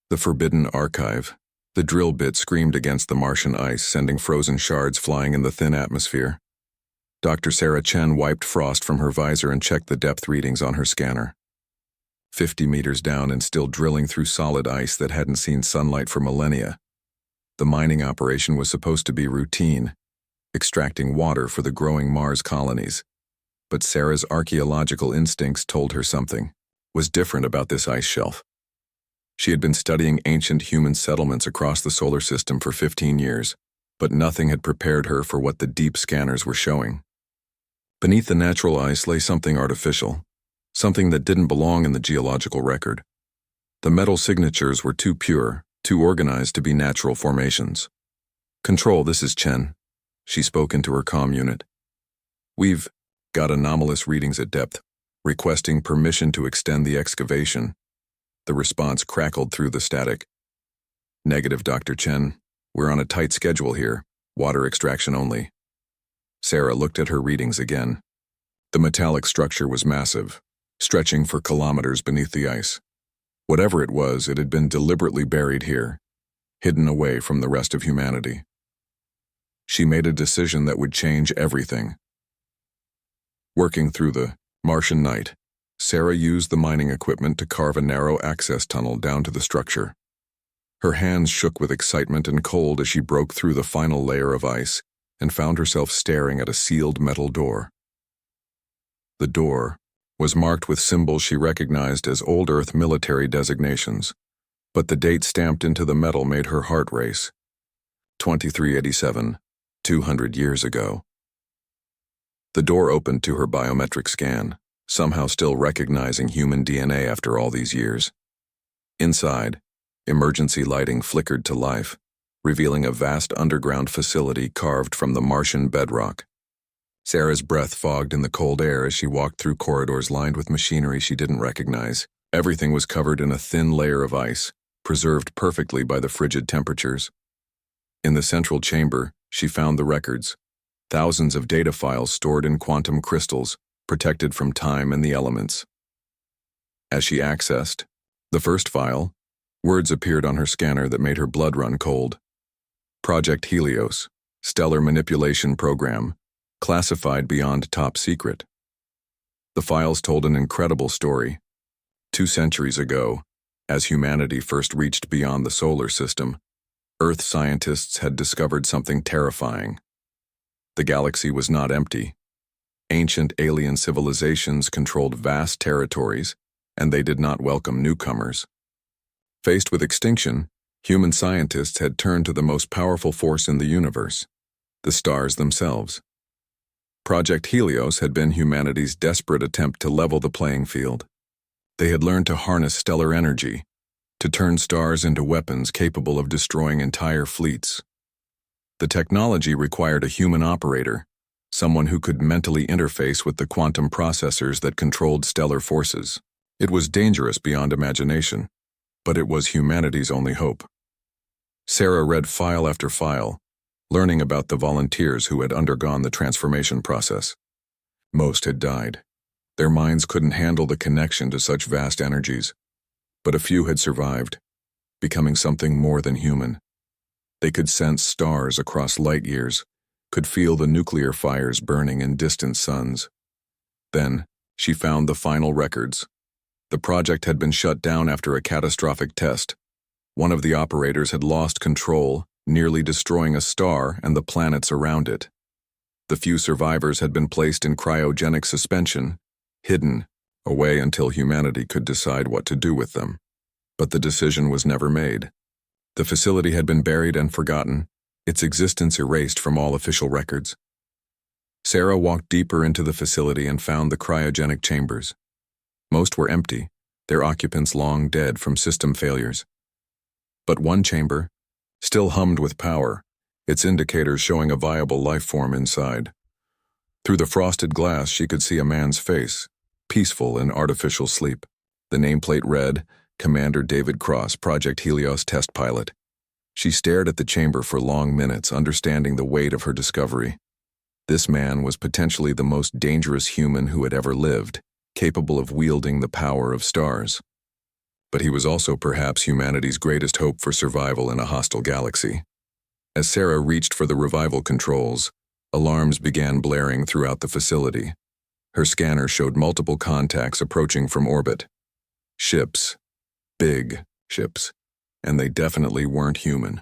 The forbidden archive. The drill bit screamed against the Martian ice, sending frozen shards flying in the thin atmosphere. Dr. Sarah Chen wiped frost from her visor and checked the depth readings on her scanner. 50 meters down and still drilling through solid ice that hadn't seen sunlight for millennia. The mining operation was supposed to be routine, extracting water for the growing Mars colonies. But Sarah's archaeological instincts told her something was different about this ice shelf. She had been studying ancient human settlements across the solar system for 15 years, but nothing had prepared her for what the deep scanners were showing. Beneath the natural ice lay something artificial, something that didn't belong in the geological record. The metal signatures were too pure, too organized to be natural formations. "Control, this is Chen." She spoke into her comm unit. "We've got anomalous readings at depth, requesting permission to extend the excavation." The response crackled through the static. "Negative, Dr. Chen. We're on a tight schedule here, water extraction only." Sarah looked at her readings again. The metallic structure was massive, stretching for kilometers beneath the ice. Whatever it was, it had been deliberately buried here, hidden away from the rest of humanity. She made a decision that would change everything. Working through the Martian night, Sarah used the mining equipment to carve a narrow access tunnel down to the structure. Her hands shook with excitement and cold as she broke through the final layer of ice and found herself staring at a sealed metal door. The door was marked with symbols she recognized as old Earth military designations, but the date stamped into the metal made her heart race. 2387, 200 years ago. The door opened to her biometric scan, somehow still recognizing human DNA after all these years. Inside, emergency lighting flickered to life, revealing a vast underground facility carved from the Martian bedrock. Sarah's breath fogged in the cold air as she walked through corridors lined with machinery she didn't recognize. Everything was covered in a thin layer of ice, preserved perfectly by the frigid temperatures. In the central chamber, she found the records, thousands of data files stored in quantum crystals, protected from time and the elements. As she accessed the first file, words appeared on her scanner that made her blood run cold. Project Helios, Stellar Manipulation Program, classified beyond top secret. The files told an incredible story. 2 centuries ago, as humanity first reached beyond the solar system, Earth scientists had discovered something terrifying. The galaxy was not empty. Ancient alien civilizations controlled vast territories, and they did not welcome newcomers. Faced with extinction, human scientists had turned to the most powerful force in the universe, the stars themselves. Project Helios had been humanity's desperate attempt to level the playing field. They had learned to harness stellar energy, to turn stars into weapons capable of destroying entire fleets. The technology required a human operator, someone who could mentally interface with the quantum processors that controlled stellar forces. It was dangerous beyond imagination, but it was humanity's only hope. Sarah read file after file, learning about the volunteers who had undergone the transformation process. Most had died. Their minds couldn't handle the connection to such vast energies, but a few had survived, becoming something more than human. They could sense stars across light years, could feel the nuclear fires burning in distant suns. Then, she found the final records. The project had been shut down after a catastrophic test. One of the operators had lost control, nearly destroying a star and the planets around it. The few survivors had been placed in cryogenic suspension, hidden away until humanity could decide what to do with them. But the decision was never made. The facility had been buried and forgotten, its existence erased from all official records. Sarah walked deeper into the facility and found the cryogenic chambers. Most were empty, their occupants long dead from system failures. But one chamber still hummed with power, its indicators showing a viable life form inside. Through the frosted glass, she could see a man's face, peaceful in artificial sleep. The nameplate read, Commander David Cross, Project Helios Test Pilot. She stared at the chamber for long minutes, understanding the weight of her discovery. This man was potentially the most dangerous human who had ever lived, capable of wielding the power of stars. but he was also perhaps humanity's greatest hope for survival in a hostile galaxy. As Sarah reached for the revival controls, alarms began blaring throughout the facility. Her scanner showed multiple contacts approaching from orbit. Ships. Big ships. And they definitely weren't human.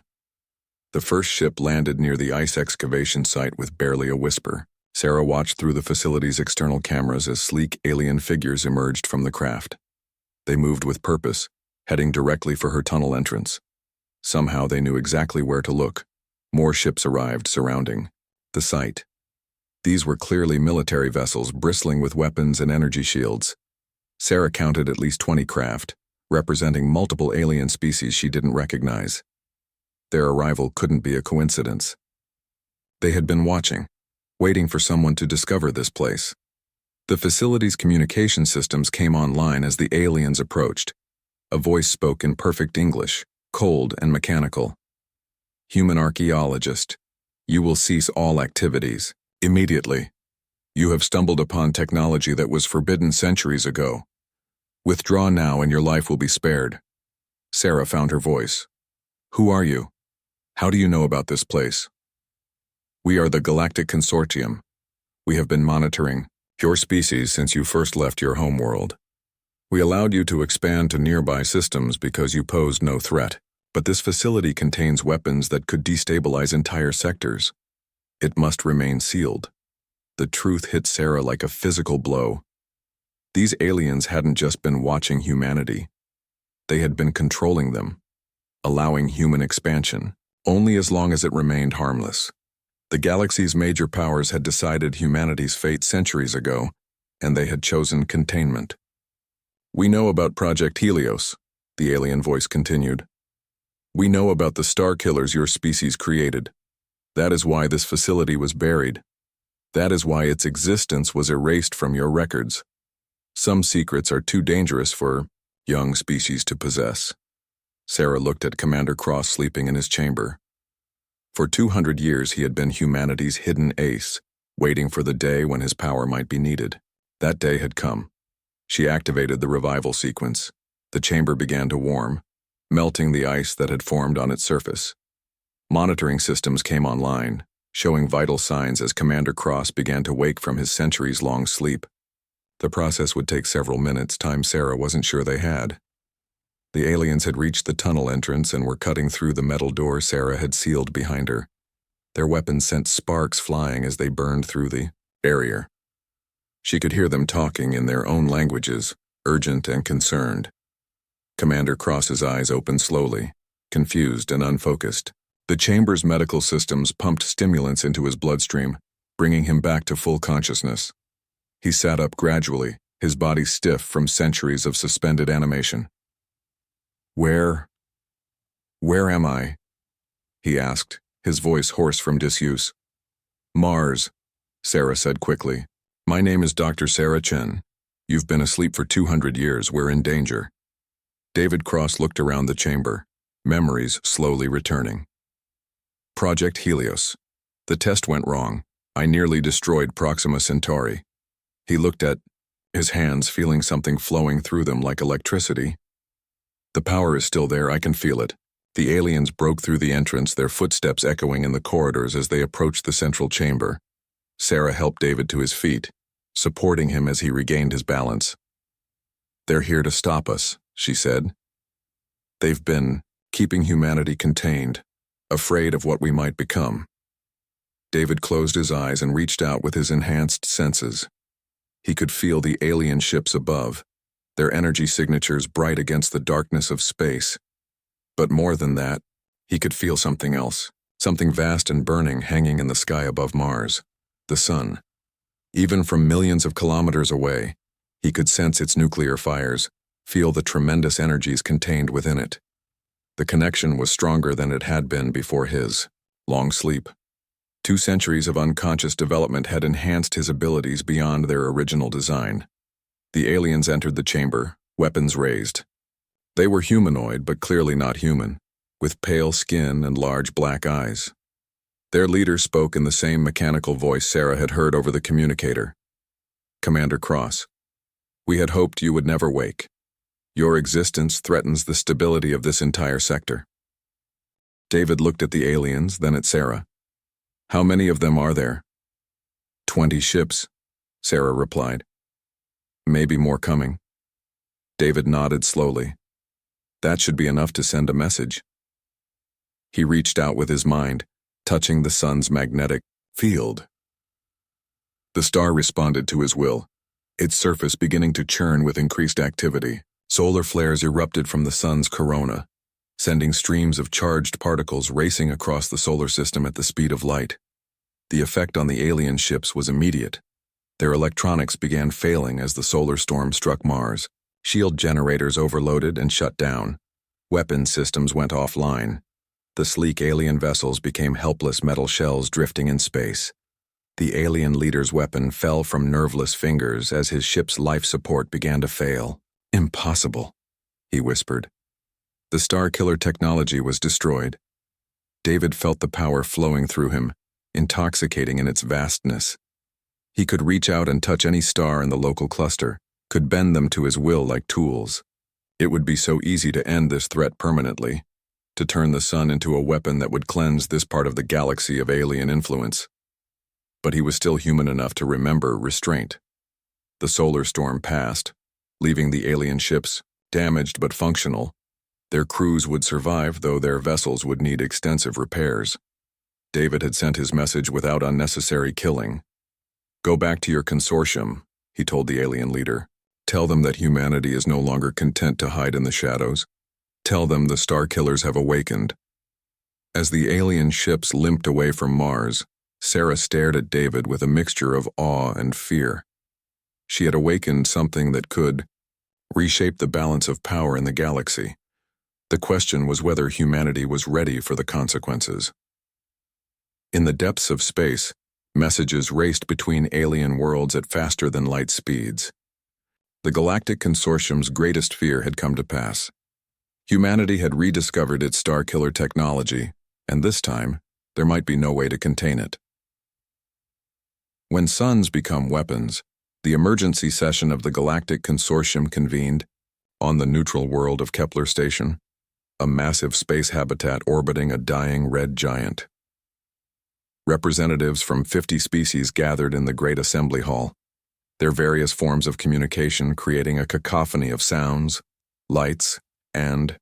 The first ship landed near the ice excavation site with barely a whisper. Sarah watched through the facility's external cameras as sleek alien figures emerged from the craft. They moved with purpose, heading directly for her tunnel entrance. Somehow they knew exactly where to look. More ships arrived, surrounding the site. These were clearly military vessels bristling with weapons and energy shields. Sarah counted at least 20 craft, representing multiple alien species she didn't recognize. Their arrival couldn't be a coincidence. They had been watching, waiting for someone to discover this place. The facility's communication systems came online as the aliens approached. A voice spoke in perfect English, cold and mechanical. "Human archaeologist, you will cease all activities immediately. You have stumbled upon technology that was forbidden centuries ago. Withdraw now and your life will be spared." Sarah found her voice. "Who are you? How do you know about this place?" "We are the Galactic Consortium. We have been monitoring your species since you first left your homeworld. We allowed you to expand to nearby systems because you posed no threat, but this facility contains weapons that could destabilize entire sectors. It must remain sealed." The truth hit Sarah like a physical blow. These aliens hadn't just been watching humanity. They had been controlling them, allowing human expansion, only as long as it remained harmless. The galaxy's major powers had decided humanity's fate centuries ago, and they had chosen containment. "We know about Project Helios," the alien voice continued. "We know about the star killers your species created. That is why this facility was buried. That is why its existence was erased from your records. Some secrets are too dangerous for young species to possess." Sarah looked at Commander Cross sleeping in his chamber. For 200 years he had been humanity's hidden ace, waiting for the day when his power might be needed. That day had come. She activated the revival sequence. The chamber began to warm, melting the ice that had formed on its surface. Monitoring systems came online, showing vital signs as Commander Cross began to wake from his centuries-long sleep. The process would take several minutes, time Sarah wasn't sure they had. The aliens had reached the tunnel entrance and were cutting through the metal door Sarah had sealed behind her. Their weapons sent sparks flying as they burned through the barrier. She could hear them talking in their own languages, urgent and concerned. Commander Cross's eyes opened slowly, confused and unfocused. The chamber's medical systems pumped stimulants into his bloodstream, bringing him back to full consciousness. He sat up gradually, his body stiff from centuries of suspended animation. Where am I?" he asked, his voice hoarse from disuse. "Mars," Sarah said quickly. "My name is Dr. Sarah Chen. You've been asleep for 200 years. We're in danger." David Cross looked around the chamber, memories slowly returning. "Project Helios. The test went wrong. I nearly destroyed Proxima Centauri." He looked at his hands, feeling something flowing through them like electricity. "The power is still there, I can feel it." The aliens broke through the entrance, their footsteps echoing in the corridors as they approached the central chamber. Sarah helped David to his feet, supporting him as he regained his balance. "They're here to stop us," she said. "They've been keeping humanity contained, afraid of what we might become." David closed his eyes and reached out with his enhanced senses. He could feel the alien ships above, their energy signatures bright against the darkness of space. But more than that, he could feel something else, something vast and burning hanging in the sky above Mars, the sun. Even from millions of kilometers away, he could sense its nuclear fires, feel the tremendous energies contained within it. The connection was stronger than it had been before his long sleep. 2 centuries of unconscious development had enhanced his abilities beyond their original design. The aliens entered the chamber, weapons raised. They were humanoid, but clearly not human, with pale skin and large black eyes. Their leader spoke in the same mechanical voice Sarah had heard over the communicator. "Commander Cross, we had hoped you would never wake. Your existence threatens the stability of this entire sector. David looked at the aliens, then at Sarah. How many of them are there? 20 ships, Sarah replied. Maybe more coming. David nodded slowly. That should be enough to send a message. He reached out with his mind, touching the sun's magnetic field. The star responded to his will, its surface beginning to churn with increased activity. Solar flares erupted from the sun's corona, sending streams of charged particles racing across the solar system at the speed of light. The effect on the alien ships was immediate. Their electronics began failing as the solar storm struck Mars. Shield generators overloaded and shut down. Weapon systems went offline. The sleek alien vessels became helpless metal shells drifting in space. The alien leader's weapon fell from nerveless fingers as his ship's life support began to fail. Impossible, he whispered. The Star-Killer technology was destroyed. David felt the power flowing through him, intoxicating in its vastness. He could reach out and touch any star in the local cluster, could bend them to his will like tools. It would be so easy to end this threat permanently, to turn the sun into a weapon that would cleanse this part of the galaxy of alien influence. But he was still human enough to remember restraint. The solar storm passed, leaving the alien ships damaged but functional. Their crews would survive, though their vessels would need extensive repairs. David had sent his message without unnecessary killing. Go back to your consortium, he told the alien leader. Tell them that humanity is no longer content to hide in the shadows. Tell them the Star-Killers have awakened. As the alien ships limped away from Mars, Sarah stared at David with a mixture of awe and fear. She had awakened something that could reshape the balance of power in the galaxy. The question was whether humanity was ready for the consequences. In the depths of space, messages raced between alien worlds at faster than light speeds. The Galactic Consortium's greatest fear had come to pass. Humanity had rediscovered its Star-Killer technology, and this time, there might be no way to contain it. When suns become weapons, the emergency session of the Galactic Consortium convened on the neutral world of Kepler Station, a massive space habitat orbiting a dying red giant. Representatives from 50 species gathered in the Great Assembly Hall, their various forms of communication creating a cacophony of sounds, lights, and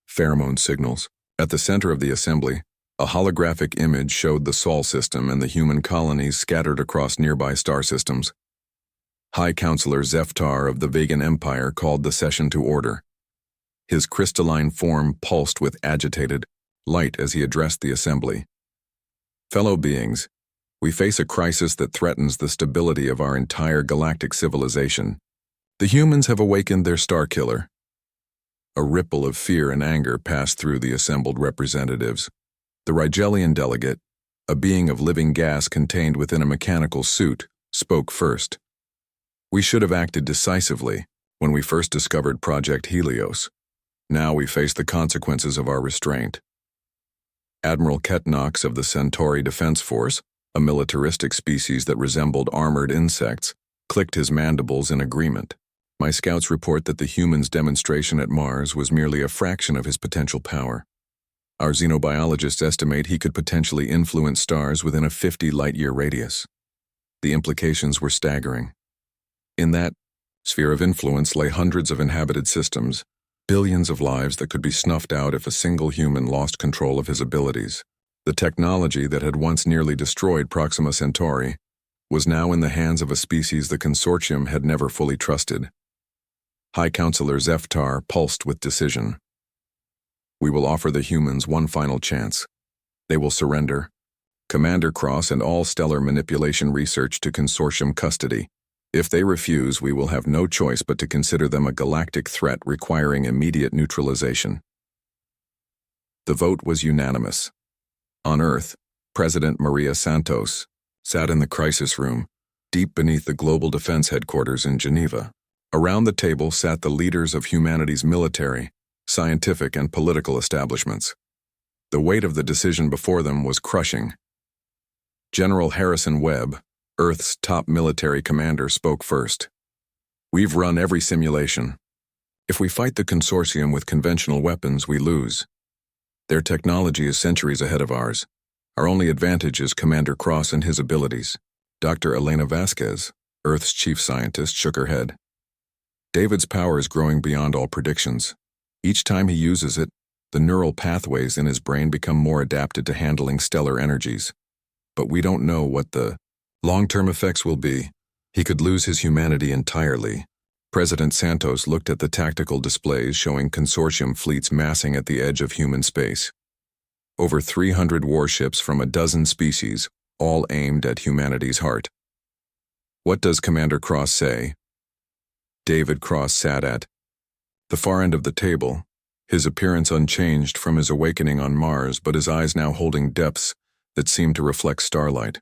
pheromone signals. At the center of the assembly, a holographic image showed the Sol system and the human colonies scattered across nearby star systems. High Counselor Zeftar of the Vegan Empire called the session to order. His crystalline form pulsed with agitated light as he addressed the assembly. Fellow beings, we face a crisis that threatens the stability of our entire galactic civilization. The humans have awakened their Star-Killer. A ripple of fear and anger passed through the assembled representatives. The Rigelian delegate, a being of living gas contained within a mechanical suit, spoke first. We should have acted decisively when we first discovered Project Helios. Now we face the consequences of our restraint. Admiral Ketnox of the Centauri Defense Force, a militaristic species that resembled armored insects, clicked his mandibles in agreement. My scouts report that the human's demonstration at Mars was merely a fraction of his potential power. Our xenobiologists estimate he could potentially influence stars within a 50 light-year radius. The implications were staggering. In that sphere of influence lay hundreds of inhabited systems, billions of lives that could be snuffed out if a single human lost control of his abilities. The technology that had once nearly destroyed Proxima Centauri was now in the hands of a species the consortium had never fully trusted. High Counselor Zeftar pulsed with decision. We will offer the humans one final chance. They will surrender. Commander Cross and all stellar manipulation research to consortium custody. If they refuse, we will have no choice but to consider them a galactic threat requiring immediate neutralization. The vote was unanimous. On Earth, President Maria Santos sat in the crisis room, deep beneath the Global Defense Headquarters in Geneva. Around the table sat the leaders of humanity's military, scientific, and political establishments. The weight of the decision before them was crushing. General Harrison Webb, Earth's top military commander, spoke first. We've run every simulation. If we fight the consortium with conventional weapons, we lose. Their technology is centuries ahead of ours. Our only advantage is Commander Cross and his abilities. Dr. Elena Vasquez, Earth's chief scientist, shook her head. David's power is growing beyond all predictions. Each time he uses it, the neural pathways in his brain become more adapted to handling stellar energies. But we don't know what the long-term effects will be. He could lose his humanity entirely. President Santos looked at the tactical displays showing consortium fleets massing at the edge of human space. Over 300 warships from a dozen species, all aimed at humanity's heart. What does Commander Cross say? David Cross sat at the far end of the table, his appearance unchanged from his awakening on Mars, but his eyes now holding depths that seemed to reflect starlight.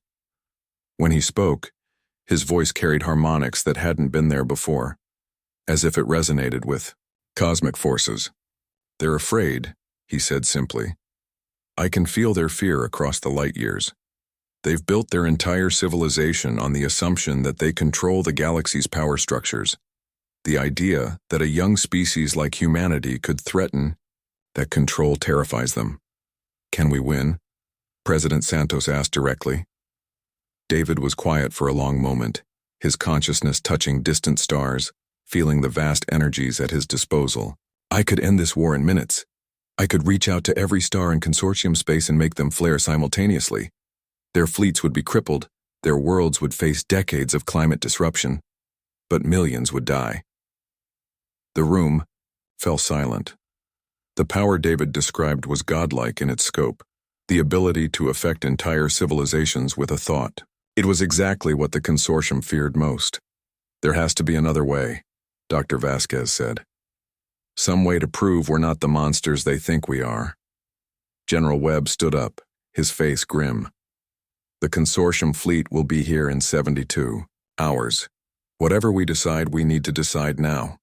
When he spoke, his voice carried harmonics that hadn't been there before, as if it resonated with cosmic forces. They're afraid, he said simply. I can feel their fear across the light years. They've built their entire civilization on the assumption that they control the galaxy's power structures. The idea that a young species like humanity could threaten that control terrifies them. Can we win? President Santos asked directly. David was quiet for a long moment, his consciousness touching distant stars, feeling the vast energies at his disposal. I could end this war in minutes. I could reach out to every star in consortium space and make them flare simultaneously. Their fleets would be crippled, their worlds would face decades of climate disruption, but millions would die. The room fell silent. The power David described was godlike in its scope, the ability to affect entire civilizations with a thought. It was exactly what the consortium feared most. There has to be another way, Dr. Vasquez said. Some way to prove we're not the monsters they think we are. General Webb stood up, his face grim. The consortium fleet will be here in 72 hours. Whatever we decide, we need to decide now.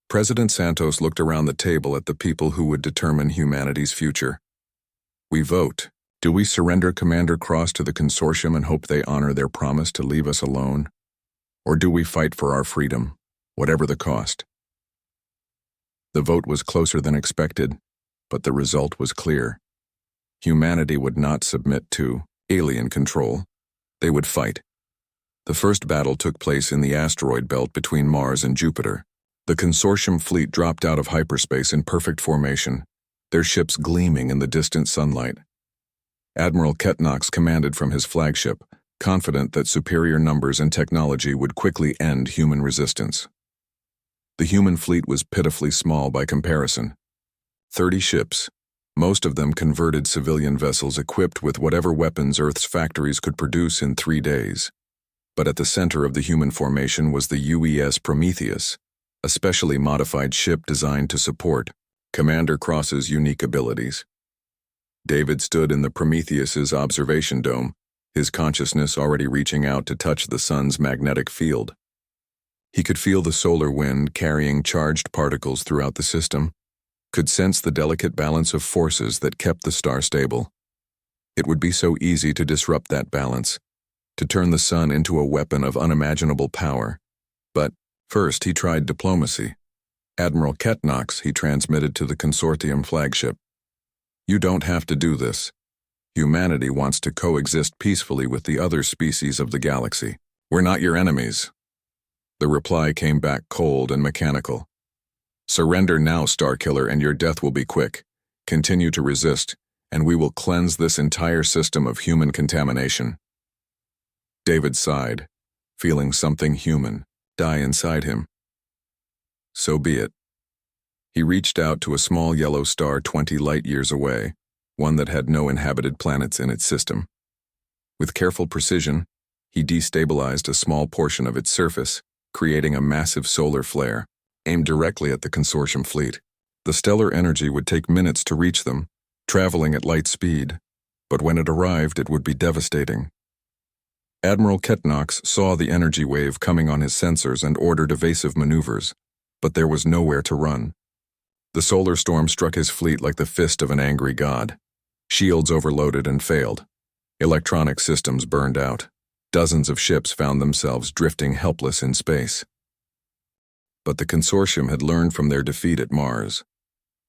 President Santos looked around the table at the people who would determine humanity's future. We vote. Do we surrender Commander Cross to the consortium and hope they honor their promise to leave us alone? Or do we fight for our freedom, whatever the cost? The vote was closer than expected, but the result was clear. Humanity would not submit to alien control. They would fight. The first battle took place in the asteroid belt between Mars and Jupiter. The consortium fleet dropped out of hyperspace in perfect formation, their ships gleaming in the distant sunlight. Admiral Ketnox commanded from his flagship, confident that superior numbers and technology would quickly end human resistance. The human fleet was pitifully small by comparison. 30 ships, most of them converted civilian vessels equipped with whatever weapons Earth's factories could produce in 3 days. But at the center of the human formation was the UES Prometheus, a specially modified ship designed to support Commander Cross's unique abilities. David stood in the Prometheus's observation dome, his consciousness already reaching out to touch the sun's magnetic field. He could feel the solar wind carrying charged particles throughout the system, could sense the delicate balance of forces that kept the star stable. It would be so easy to disrupt that balance, to turn the sun into a weapon of unimaginable power. But first he tried diplomacy. Admiral Ketnox, he transmitted to the consortium flagship. You don't have to do this. Humanity wants to coexist peacefully with the other species of the galaxy. We're not your enemies. The reply came back cold and mechanical. Surrender now, Starkiller, and your death will be quick. Continue to resist, and we will cleanse this entire system of human contamination. David sighed, feeling something human die inside him. So be it. He reached out to a small yellow star 20 light-years away, one that had no inhabited planets in its system. With careful precision, he destabilized a small portion of its surface, creating a massive solar flare, aimed directly at the consortium fleet. The stellar energy would take minutes to reach them, traveling at light speed, but when it arrived, it would be devastating. Admiral Ketnox saw the energy wave coming on his sensors and ordered evasive maneuvers, but there was nowhere to run. The solar storm struck his fleet like the fist of an angry god. Shields overloaded and failed. Electronic systems burned out. Dozens of ships found themselves drifting helpless in space. But the consortium had learned from their defeat at Mars.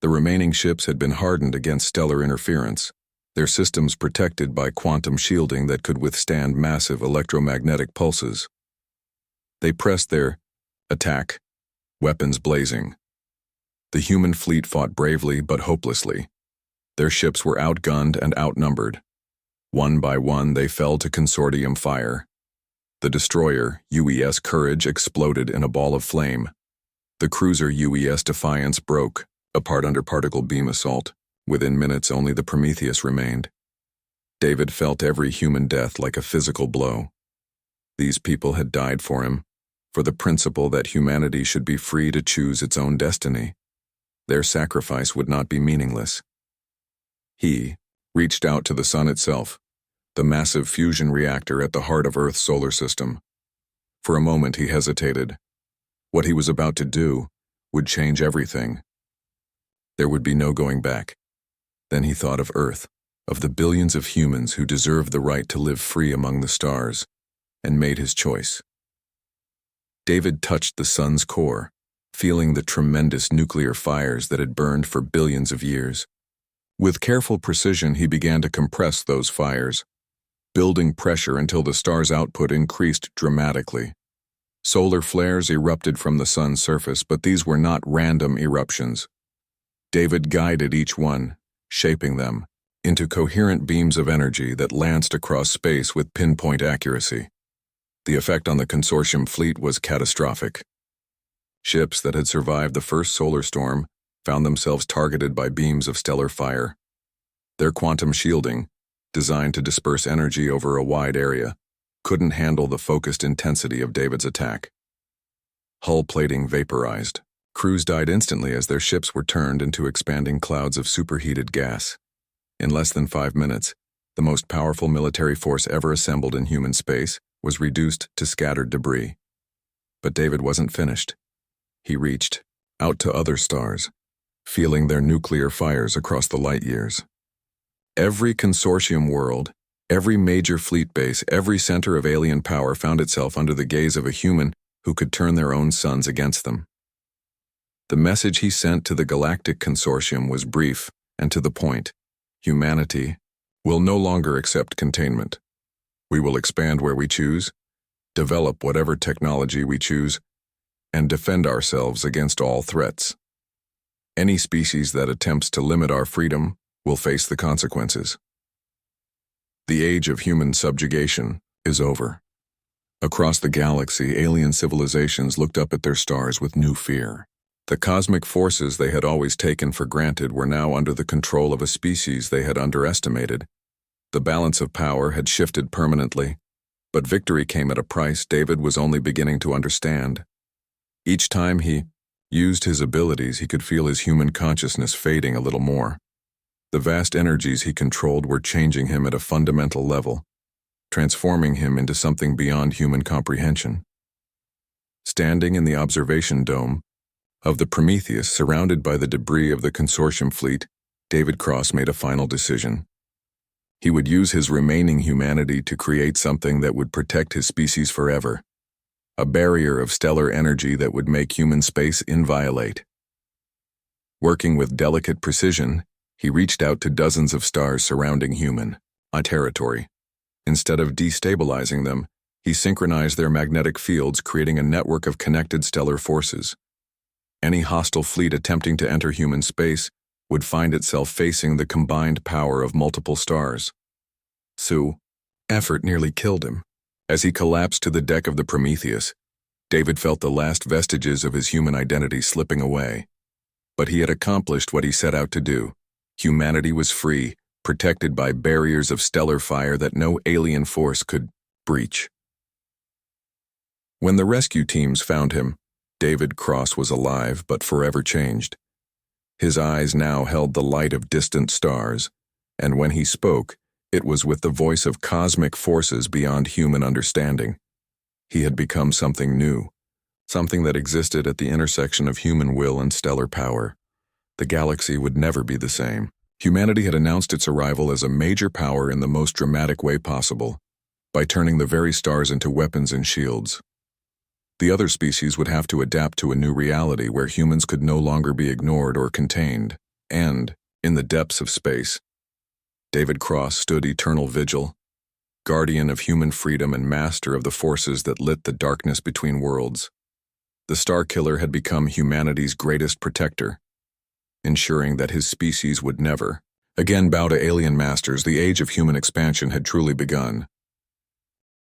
The remaining ships had been hardened against stellar interference, their systems protected by quantum shielding that could withstand massive electromagnetic pulses. They pressed their attack, weapons blazing. The human fleet fought bravely but hopelessly. Their ships were outgunned and outnumbered. One by one, they fell to consortium fire. The destroyer, UES Courage, exploded in a ball of flame. The cruiser UES Defiance broke, apart under particle beam assault. Within minutes, only the Prometheus remained. David felt every human death like a physical blow. These people had died for him, for the principle that humanity should be free to choose its own destiny. Their sacrifice would not be meaningless. He reached out to the sun itself, the massive fusion reactor at the heart of Earth's solar system. For a moment he hesitated. What he was about to do would change everything. There would be no going back. Then he thought of Earth, of the billions of humans who deserved the right to live free among the stars, and made his choice. David touched the sun's core, feeling the tremendous nuclear fires that had burned for billions of years. With careful precision, he began to compress those fires, building pressure until the star's output increased dramatically. Solar flares erupted from the sun's surface, but these were not random eruptions. David guided each one, shaping them into coherent beams of energy that lanced across space with pinpoint accuracy. The effect on the consortium fleet was catastrophic. Ships that had survived the first solar storm found themselves targeted by beams of stellar fire. Their quantum shielding, designed to disperse energy over a wide area, couldn't handle the focused intensity of David's attack. Hull plating vaporized. Crews died instantly as their ships were turned into expanding clouds of superheated gas. In less than 5 minutes, the most powerful military force ever assembled in human space was reduced to scattered debris. But David wasn't finished. He reached out to other stars, feeling their nuclear fires across the light years. Every consortium world, every major fleet base, every center of alien power found itself under the gaze of a human who could turn their own suns against them. The message he sent to the Galactic Consortium was brief and to the point. Humanity will no longer accept containment. We will expand where we choose, develop whatever technology we choose, and defend ourselves against all threats. Any species that attempts to limit our freedom will face the consequences. The age of human subjugation is over. Across the galaxy, alien civilizations looked up at their stars with new fear. The cosmic forces they had always taken for granted were now under the control of a species they had underestimated. The balance of power had shifted permanently, but victory came at a price David was only beginning to understand. Each time he used his abilities, he could feel his human consciousness fading a little more. The vast energies he controlled were changing him at a fundamental level, transforming him into something beyond human comprehension. Standing in the observation dome of the Prometheus, surrounded by the debris of the consortium fleet, David Cross made a final decision. He would use his remaining humanity to create something that would protect his species forever, a barrier of stellar energy that would make human space inviolate. Working with delicate precision, he reached out to dozens of stars surrounding human territory. Instead of destabilizing them, he synchronized their magnetic fields, creating a network of connected stellar forces. Any hostile fleet attempting to enter human space would find itself facing the combined power of multiple stars. Effort nearly killed him. As he collapsed to the deck of the Prometheus, David felt the last vestiges of his human identity slipping away. But he had accomplished what he set out to do. Humanity was free, protected by barriers of stellar fire that no alien force could breach. When the rescue teams found him, David Cross was alive but forever changed. His eyes now held the light of distant stars, and when he spoke, it was with the voice of cosmic forces beyond human understanding. He had become something new, something that existed at the intersection of human will and stellar power. The galaxy would never be the same. Humanity had announced its arrival as a major power in the most dramatic way possible, by turning the very stars into weapons and shields. The other species would have to adapt to a new reality where humans could no longer be ignored or contained. And, in the depths of space, David Cross stood eternal vigil, guardian of human freedom and master of the forces that lit the darkness between worlds. The Starkiller had become humanity's greatest protector, ensuring that his species would never again bow to alien masters. The age of human expansion had truly begun.